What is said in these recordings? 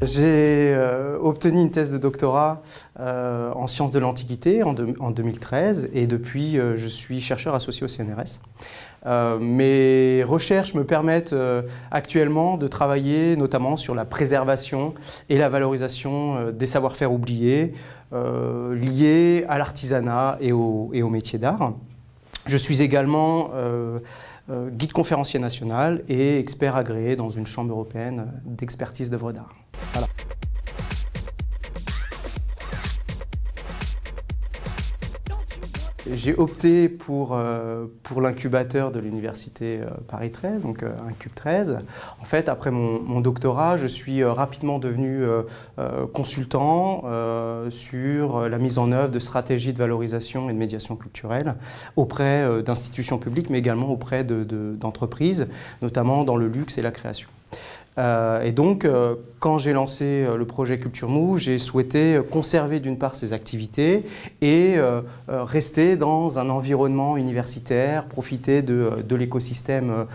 J'ai obtenu une thèse de doctorat en sciences de l'Antiquité en 2013 et depuis je suis chercheur associé au CNRS. Mes recherches me permettent actuellement de travailler notamment sur la préservation et la valorisation des savoir-faire oubliés liés à l'artisanat et aux métiers d'art. Je suis également guide conférencier national et expert agréé dans une chambre européenne d'expertise d'œuvres d'art. Voilà. J'ai opté pour l'incubateur de l'université Paris 13, donc Incube 13. En fait, après mon doctorat, je suis rapidement devenu consultant sur la mise en œuvre de stratégies de valorisation et de médiation culturelle auprès d'institutions publiques, mais également auprès d'entreprises, notamment dans le luxe et la création. Et donc, quand j'ai lancé le projet Culture Move, j'ai souhaité conserver d'une part ces activités et rester dans un environnement universitaire, profiter de l'écosystème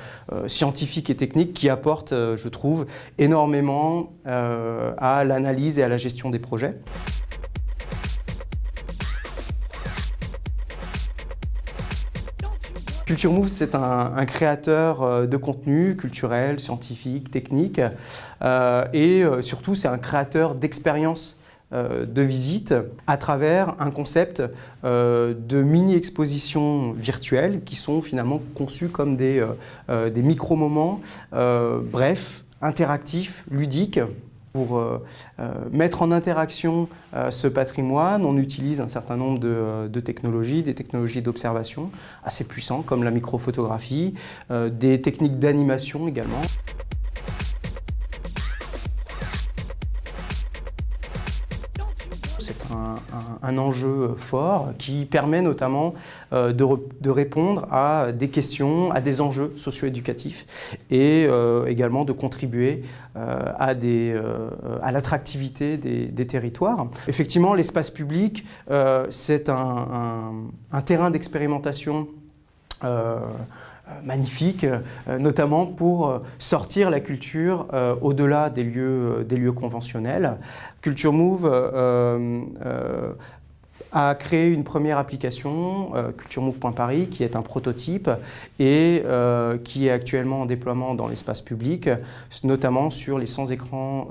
scientifique et technique qui apporte, je trouve, énormément à l'analyse et à la gestion des projets. Culture Move, c'est un créateur de contenu culturel, scientifique, technique et surtout c'est un créateur d'expériences de visite à travers un concept de mini-expositions virtuelles qui sont finalement conçues comme des micro-moments brefs, interactifs, ludiques. Pour mettre en interaction ce patrimoine, on utilise un certain nombre de technologies, des technologies d'observation assez puissantes comme la microphotographie, des techniques d'animation également. C'est un enjeu fort qui permet notamment de répondre à des questions, à des enjeux socio-éducatifs et également de contribuer à l'attractivité des territoires. Effectivement, l'espace public, c'est un terrain d'expérimentation magnifique, notamment pour sortir la culture au-delà des lieux conventionnels. Culture Move a créé une première application, culturemove.paris, qui est un prototype et qui est actuellement en déploiement dans l'espace public, notamment sur les 100 écrans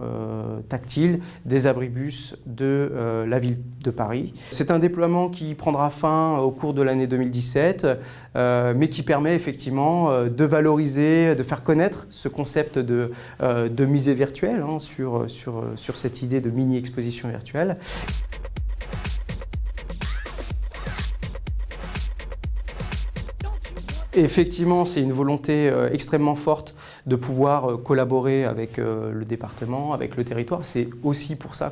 tactiles des abribus de la ville de Paris. C'est un déploiement qui prendra fin au cours de l'année 2017, mais qui permet effectivement de valoriser, de faire connaître ce concept de musée virtuel hein, sur cette idée de mini-exposition virtuelle. Effectivement, c'est une volonté extrêmement forte de pouvoir collaborer avec le département, avec le territoire. C'est aussi pour ça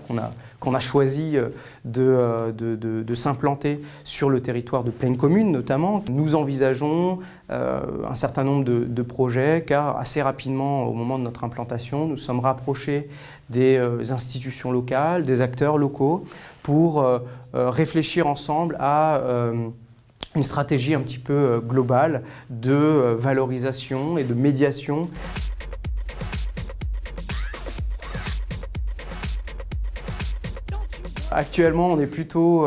qu'on a choisi de s'implanter sur le territoire de Plaine Commune notamment. Nous envisageons un certain nombre de projets car assez rapidement, au moment de notre implantation, nous sommes rapprochés des institutions locales, des acteurs locaux pour réfléchir ensemble à une stratégie un petit peu globale de valorisation et de médiation. Actuellement, on est plutôt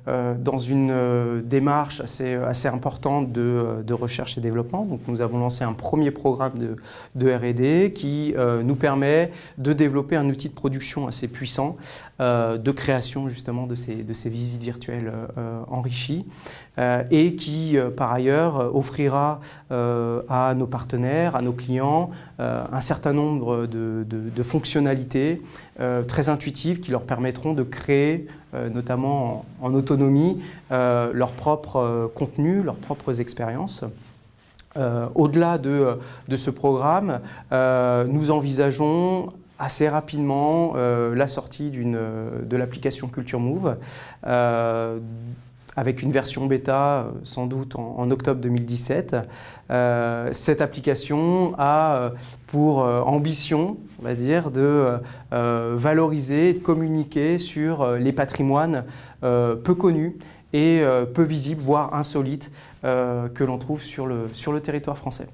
dans une démarche assez importante de recherche et développement. Donc, nous avons lancé un premier programme de R&D qui nous permet de développer un outil de production assez puissant de création justement de ces visites virtuelles enrichies et qui, par ailleurs, offrira à nos partenaires, à nos clients, un certain nombre de fonctionnalités très intuitives qui leur permettront de créer, notamment en autonomie, leur propre contenu, leurs propres expériences. Au-delà de ce programme, nous envisageons assez rapidement la sortie de l'application Culture Move avec une version bêta sans doute en octobre 2017. Cette application a pour ambition, on va dire, de valoriser et de communiquer sur les patrimoines peu connus et peu visibles, voire insolites, que l'on trouve sur le territoire français.